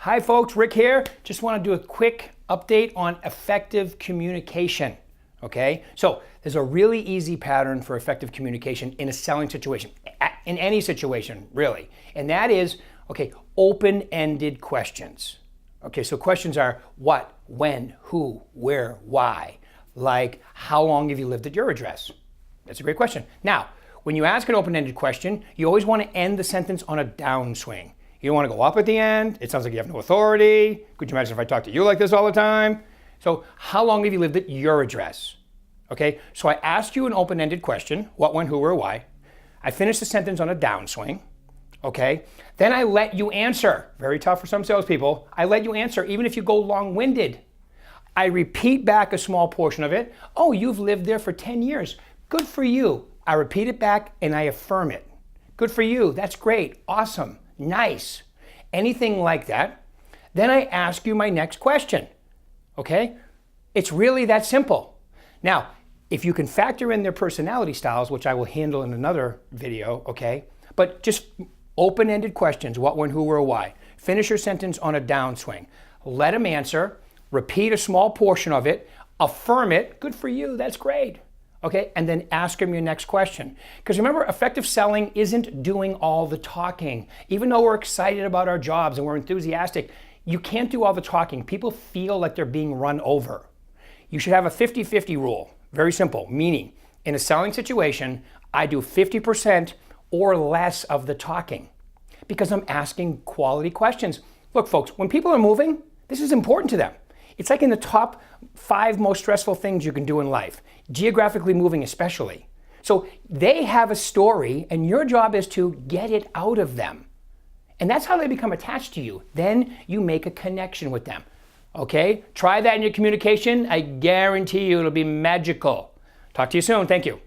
Hi folks, Rick here. Just want to do a quick update on effective communication. Okay, so there's a really easy pattern for effective communication in a selling situation, in any situation really, and that is, okay, open-ended questions. Okay, so questions are what, when, who, where, why. Like, how long have you lived at your address? That's a great question. Now, when you ask an open-ended question, you always want to end the sentence on a downswing. You don't want to go up at the end. It sounds like you have no authority. Could you imagine if I talked to you like this all the time? So how long have you lived at your address? Okay, so I ask you an open-ended question, what, when, who, where, why. I finish the sentence on a downswing, okay? Then I let you answer. Very tough for some salespeople. I let you answer even if you go long-winded. I repeat back a small portion of it. Oh, you've lived there for 10 years. Good for you. I repeat it back and I affirm it. Good for you. That's great. Awesome. Nice. Anything like that. Then I ask you my next question. Okay? It's really that simple. Now, if you can factor in their personality styles, which I will handle in another video, okay? But just open-ended questions, what, when, who, where, why. Finish your sentence on a downswing. Let them answer. Repeat a small portion of it. Affirm it. Good for you. That's great. Okay, and then ask them your next question. Because remember, effective selling isn't doing all the talking. Even though we're excited about our jobs and we're enthusiastic, you can't do all the talking. People feel like they're being run over. You should have a 50-50 rule. Very simple, meaning in a selling situation, I do 50% or less of the talking because I'm asking quality questions. Look, folks, when people are moving, this is important to them. It's like in the top 5 most stressful things you can do in life, geographically moving especially. So they have a story and your job is to get it out of them. And that's how they become attached to you. Then you make a connection with them. Okay? Try that in your communication. I guarantee you it'll be magical. Talk to you soon. Thank you.